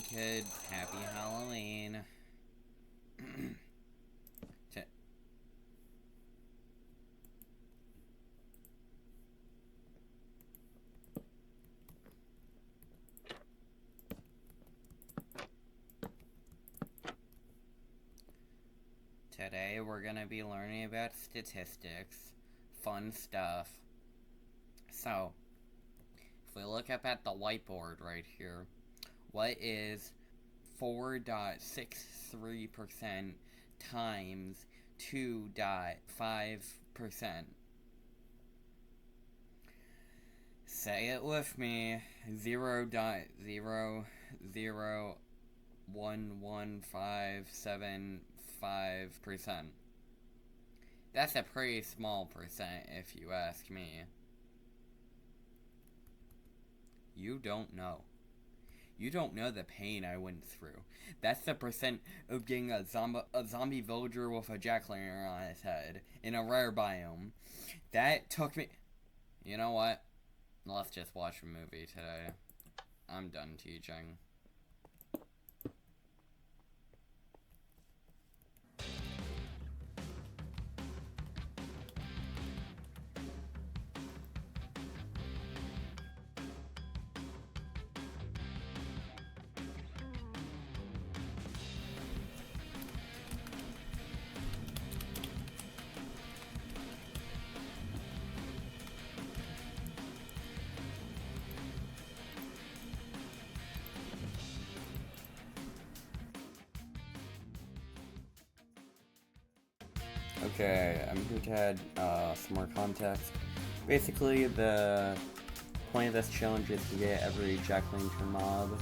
Kids, happy Halloween. Today we're gonna be learning about statistics. Fun stuff. So, if we look up at the whiteboard right here, what is 4.63% times 2.5%? Say it with me. 0.0001157.5%. That's a pretty small percent if you ask me. You don't know. You don't know the pain I went through. That's the percent of getting a zombie villager with a jack-o'-lantern on his head in a rare biome. That took me... You know what? Let's just watch a movie today. I'm done teaching. Okay, I'm here to add some more context. Basically, the point of this challenge is to get every jack-o'-lantern mob.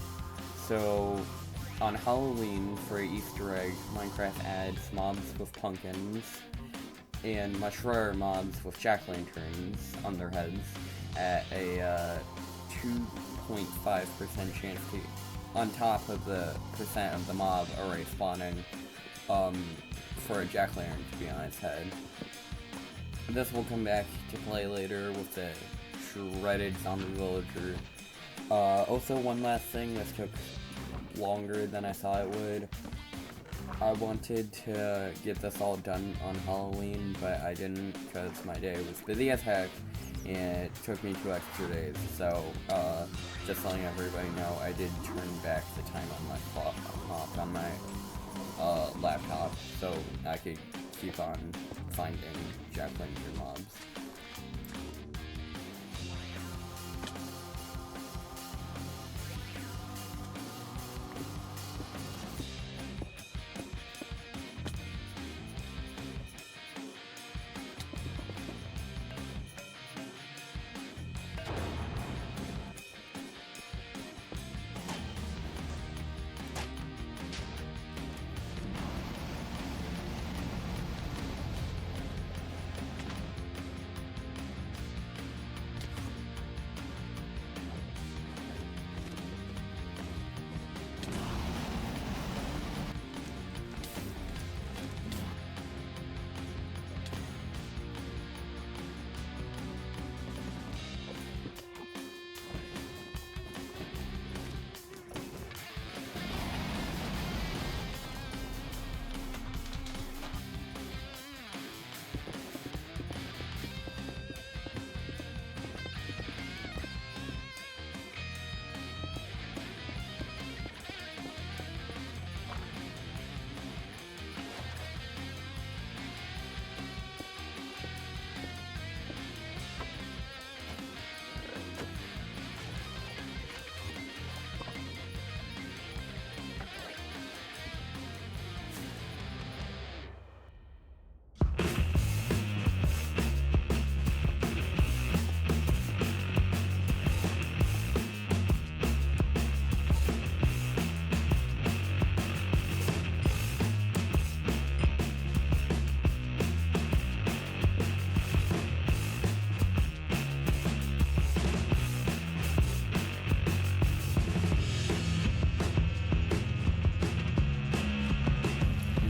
So, on Halloween, for Easter egg, Minecraft adds mobs with pumpkins, and much rarer mobs with jack-o'-lanterns on their heads at a 2.5% chance to, on top of the percent of the mob array spawning, for a jack-o'-lantern to be on its head. This will come back to play later with the shredded zombie villager. Also, one last thing, this took longer than I thought it would. I wanted to get this all done on Halloween, but I didn't because my day was busy as heck, and it took me 2 extra days. So, just letting everybody know, I did turn back the time on my clock on my laptop, so I could keep on finding jack-o'-lantern mobs.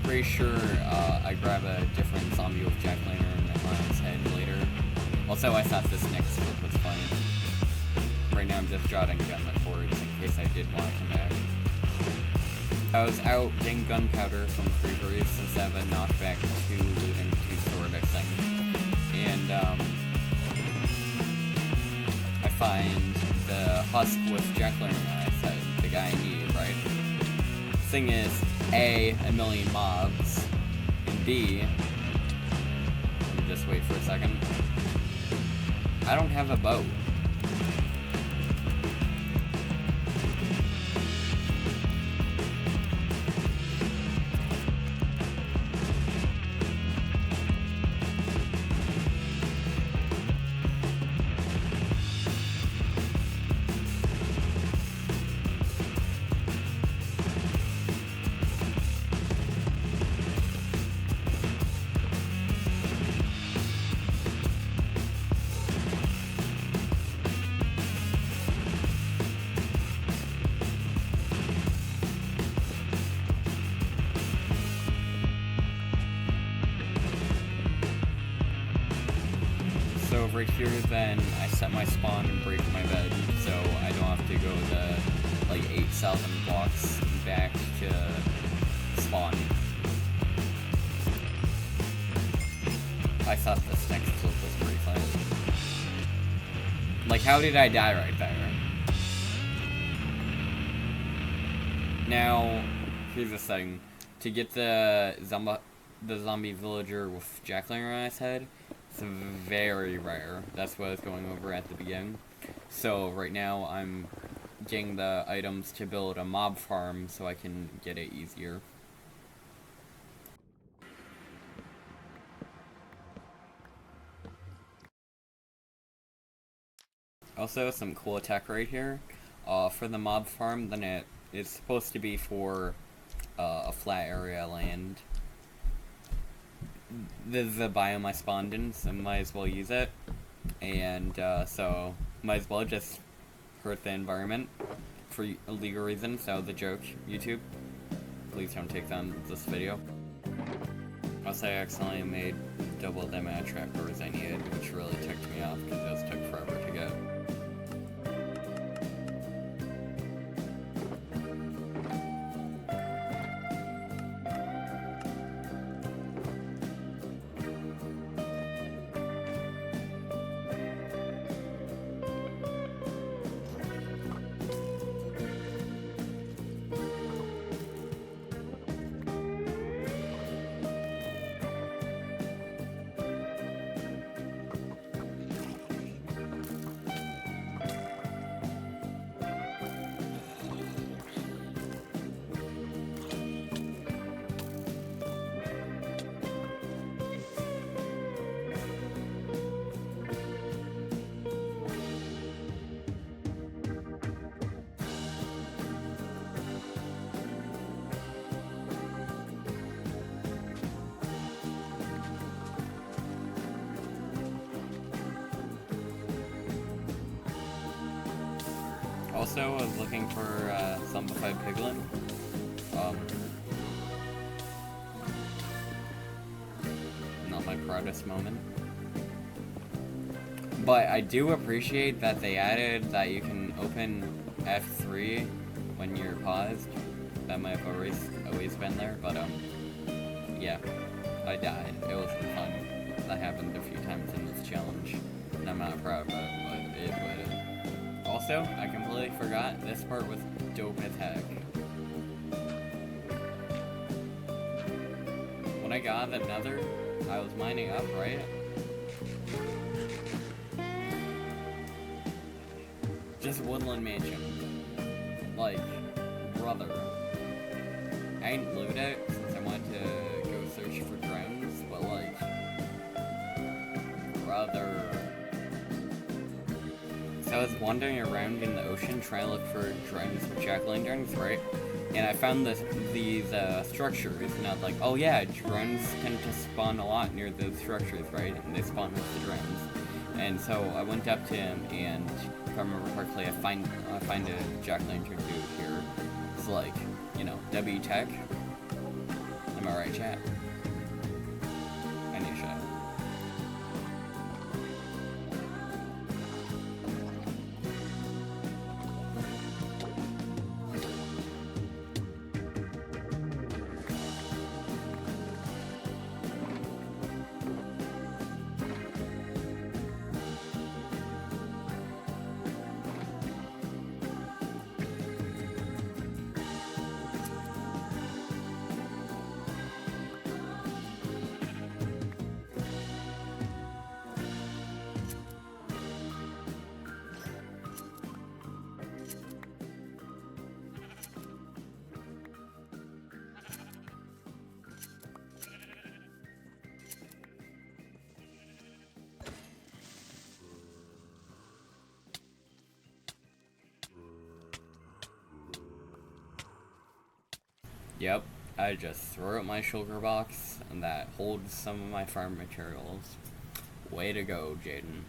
Pretty sure I grab a different zombie with jack-o'-lantern on his head later. Also, I thought this next clip was funny. Right now I'm just jotting down my forwards in case I did want to come back. I was out getting gunpowder from creepers instead of a knockback 2 looting 2 sword thing. And I find the husk with Jack-o'-lantern on its head, the guy I need, right? Thing is, A million mobs, and B, let me just wait for a second, I don't have a bow. So right here, then I set my spawn and break my bed, so I don't have to go the like 8,000 blocks back to spawn. I thought this next clip was pretty fun. Like, how did I die right there? Now, here's the thing: to get the zombie villager with Jack-o'-lantern on his head, it's very rare. That's what I was going over at the beginning. So right now I'm getting the items to build a mob farm so I can get it easier. Also, some cool tech right here. For the mob farm, then it is supposed to be for a flat area land. This is the biome I spawned in, so might as well use it. And so might as well just hurt the environment for illegal reasons. That was a joke, YouTube. Please don't take down this video. Also, I accidentally made double the amount of trapdoors I needed, which really ticked me off because those took forever to get. Also, I was looking for zombified piglin. Not my proudest moment. But I do appreciate that they added that you can open F3 when you're paused. That might have always been there, but yeah, I died. It wasn't fun. That happened a few times in this challenge, and I'm not proud of it, but it is what it is. Also, I completely forgot, this part was dope as heck. When I got the nether, I was mining up, right? Just woodland mansion. Like, brother. I didn't loot it since I wanted to go search for drones, but like, brother. So I was wandering around in the ocean trying to look for drones with jack-o'-lanterns, right? And I found these structures, and I was like, oh yeah, drones tend to spawn a lot near those structures, right? And they spawn with the drones. And so I went up to him, and if I remember correctly, I find a jack-o'-lantern dude here. It's like, you know, W Tech. Am I right, chat? I need a shot. Yep, I just throw out my shulker box, and that holds some of my farm materials. Way to go, Jaden.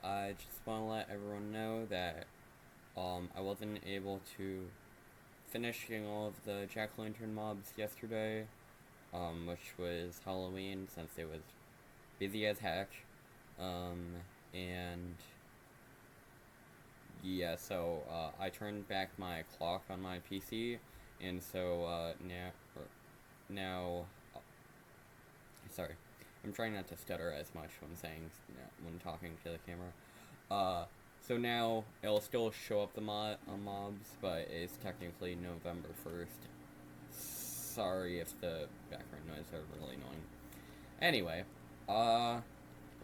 I just want to let everyone know that I wasn't able to finish getting all of the jack-o'-lantern mobs yesterday, which was Halloween, since it was busy as heck. And yeah, so I turned back my clock on my PC, and so now, sorry, I'm trying not to stutter as much when talking to the camera. So now it'll still show up the mobs, but it's technically November 1st. Sorry if the background noise are really annoying. Anyway,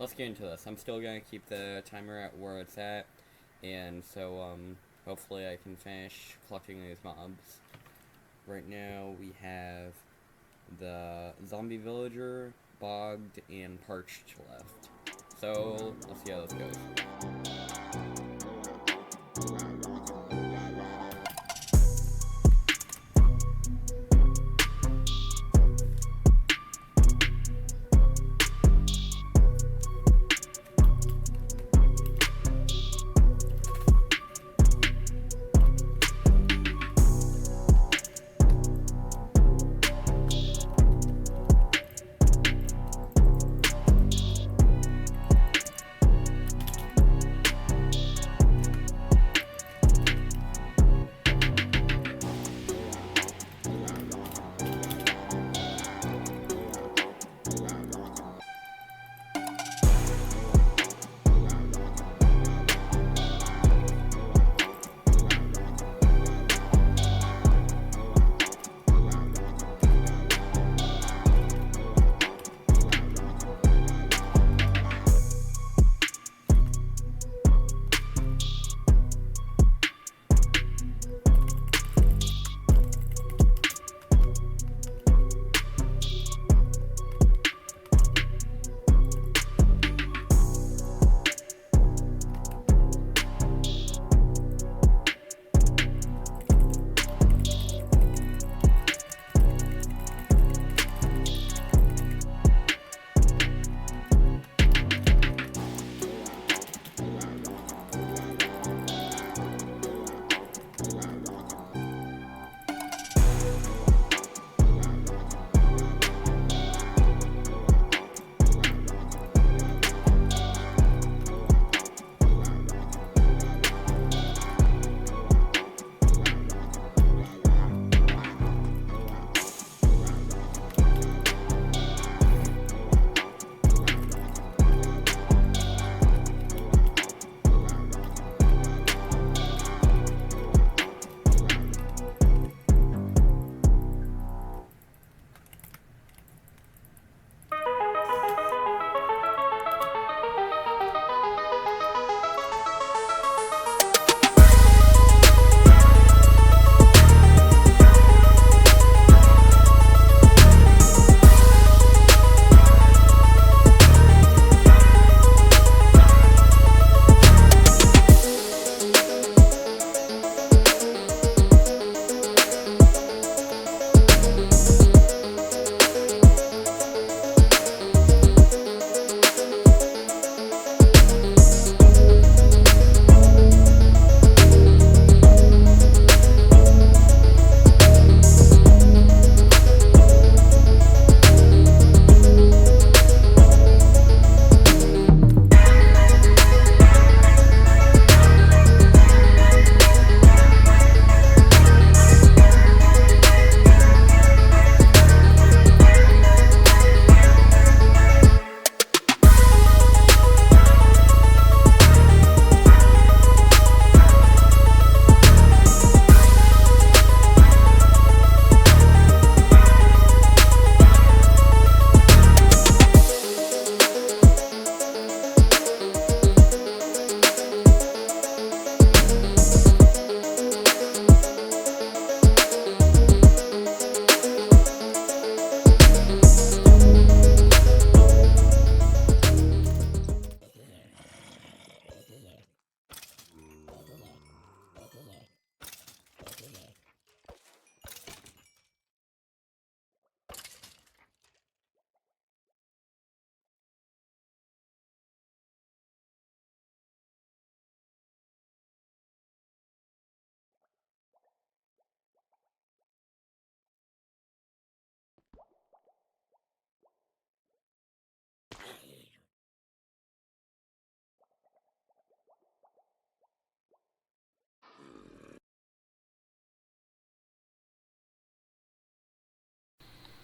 let's get into this. I'm still gonna keep the timer at where it's at, and so hopefully I can finish collecting these mobs. Right now we have the zombie villager, bogged, and parched left. So let's see how this goes.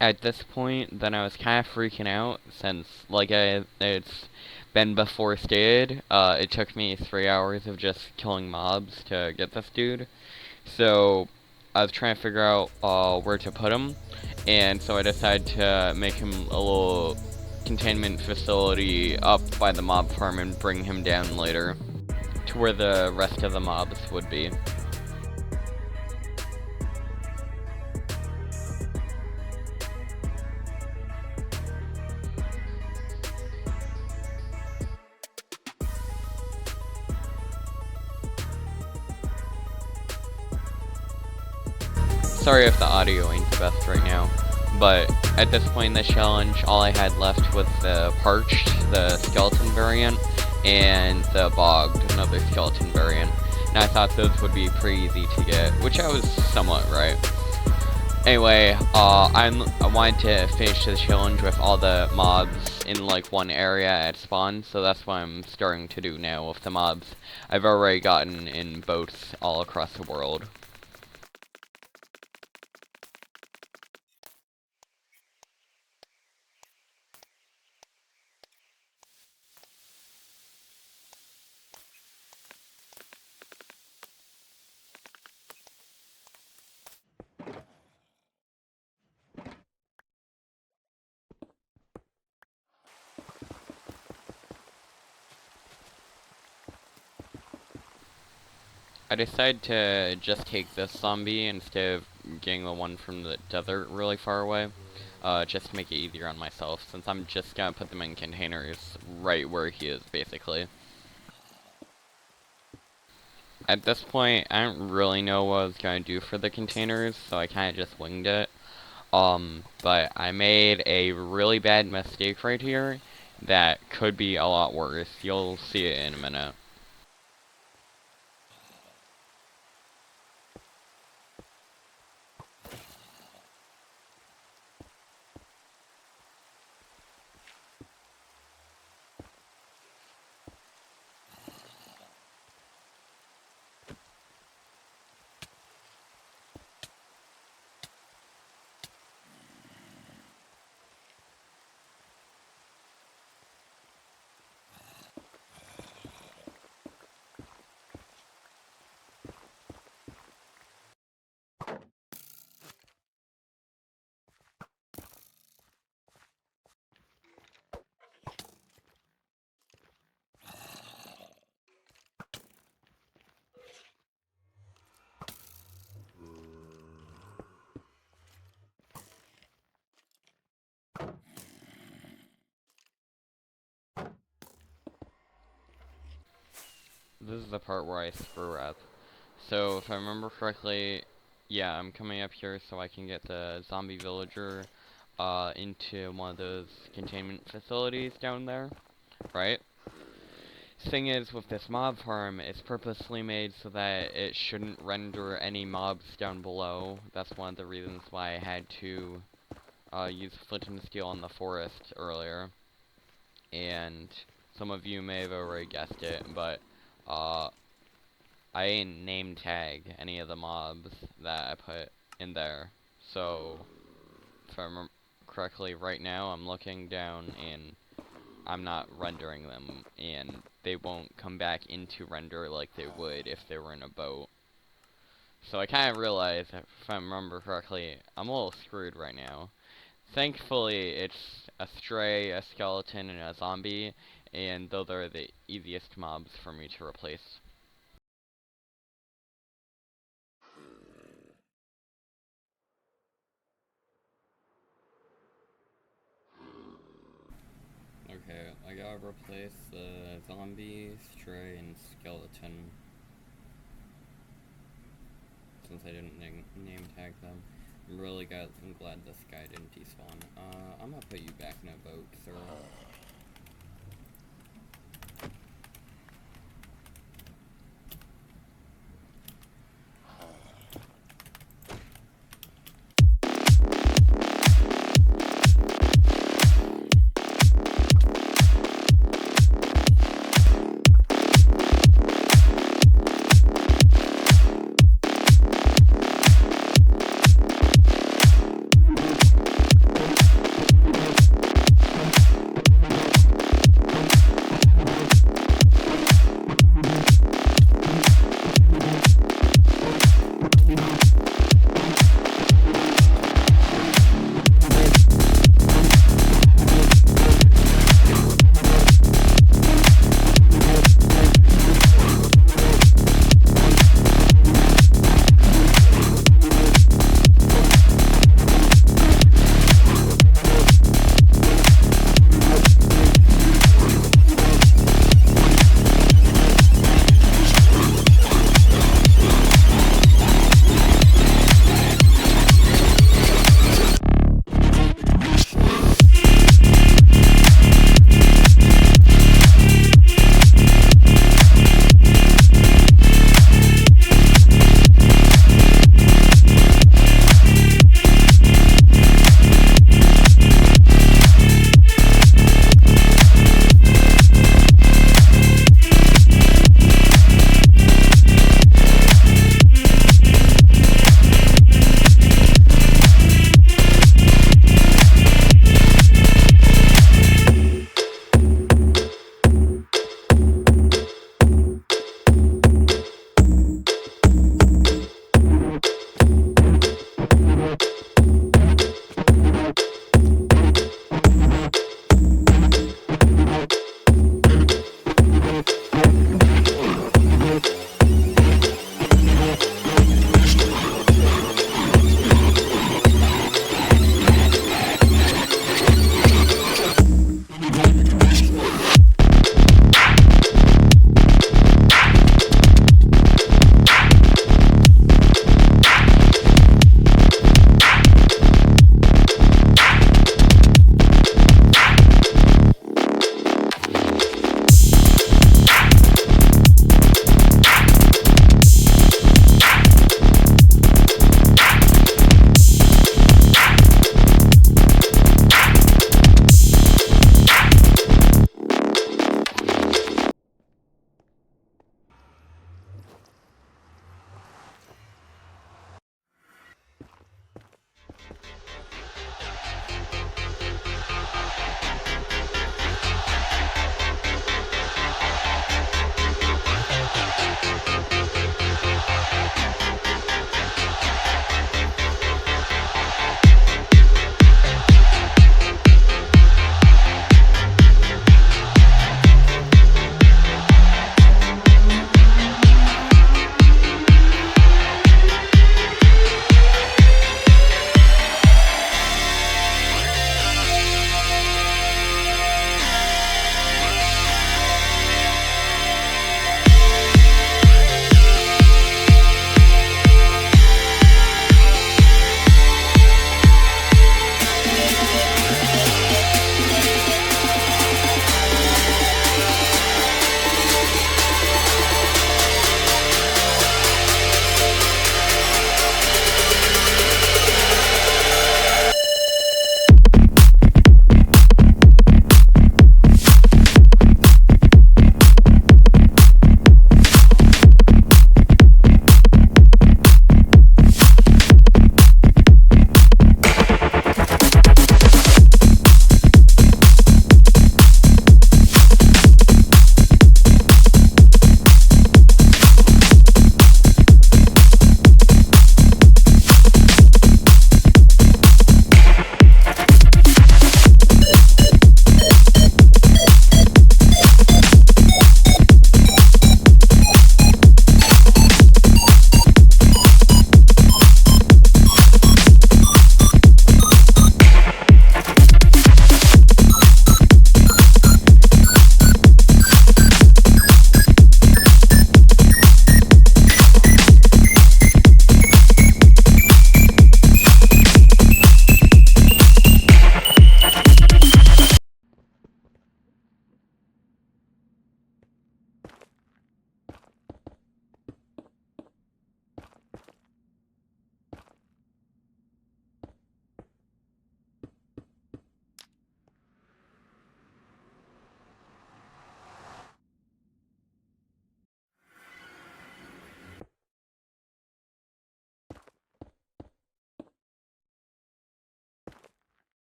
at this point, then I was kind of freaking out since, it's been before stated, it took me 3 hours of just killing mobs to get this dude. So I was trying to figure out where to put him, and so I decided to make him a little containment facility up by the mob farm and bring him down later to where the rest of the mobs would be. Sorry if the audio ain't the best right now, but at this point in the challenge, all I had left was the Parched, the skeleton variant, and the Bogged, another skeleton variant. And I thought those would be pretty easy to get, which I was somewhat right. Anyway, I wanted to finish the challenge with all the mobs in like one area at spawn, so that's what I'm starting to do now with the mobs I've already gotten in boats all across the world. I decided to just take this zombie instead of getting the one from the desert really far away, just to make it easier on myself, since I'm just gonna put them in containers right where he is, basically. At this point, I don't really know what I was gonna do for the containers, so I kinda just winged it. But I made a really bad mistake right here that could be a lot worse. You'll see it in a minute. This is the part where I screw up. So, if I remember correctly, yeah, I'm coming up here so I can get the zombie villager into one of those containment facilities down there, right? Thing is, with this mob farm, it's purposely made so that it shouldn't render any mobs down below. That's one of the reasons why I had to use flint and steel on the forest earlier. And some of you may have already guessed it, but I didn't name tag any of the mobs that I put in there. So, if I remember correctly, right now I'm looking down and I'm not rendering them, and they won't come back into render like they would if they were in a boat. So I kind of realized, if I remember correctly, I'm a little screwed right now. Thankfully, it's a stray, a skeleton, and a zombie, and those are the easiest mobs for me to replace. Okay, I gotta replace the zombie, stray, and skeleton. Since I didn't name tag them. I'm glad this guy didn't despawn. I'm gonna put you back in a boat, sir.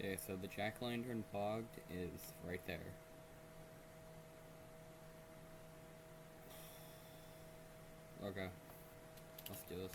Okay, so the jack-o'-lantern fogged is right there. Okay, let's do this.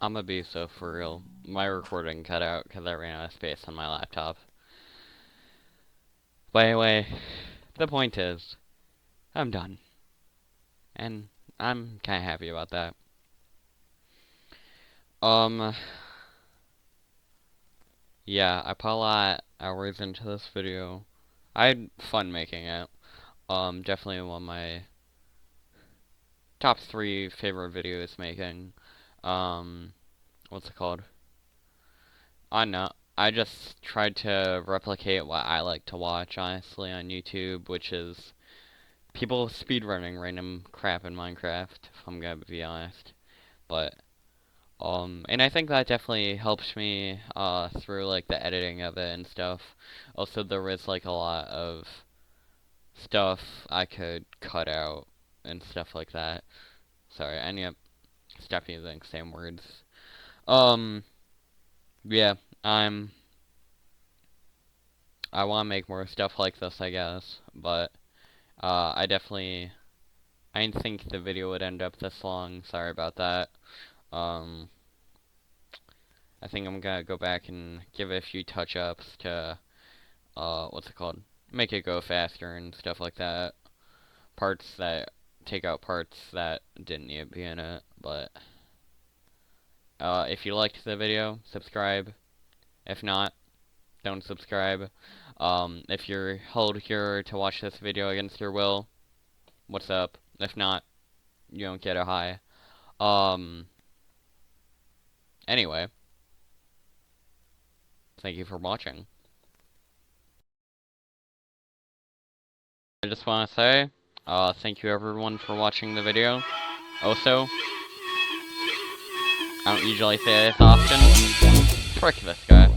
I'm a beast though, for real. My recording cut out because I ran out of space on my laptop. But anyway, the point is, I'm done. And I'm kinda happy about that. Um, yeah, I put a lot of hours into this video. I had fun making it. Definitely one of my top 3 favorite videos making. Um, what's it called? I know. I just tried to replicate what I like to watch, honestly, on YouTube, which is people speedrunning random crap in Minecraft, if I'm gonna be honest. But, and I think that definitely helps me, through, like, the editing of it and stuff. Also, there is, like, a lot of stuff I could cut out and stuff like that. Sorry, I need to stop using the same words. Yeah, I want to make more stuff like this, I guess, but, I didn't think the video would end up this long, sorry about that. I think I'm gonna go back and give it a few touch-ups to, what's it called? Make it go faster and stuff like that. Take out parts that didn't need to be in it, but, if you liked the video, subscribe. If not, don't subscribe. If you're held here to watch this video against your will, what's up? If not, you don't get a high. Anyway, thank you for watching. I just want to say, thank you everyone for watching the video. Also, I don't usually say this often. Frick this guy.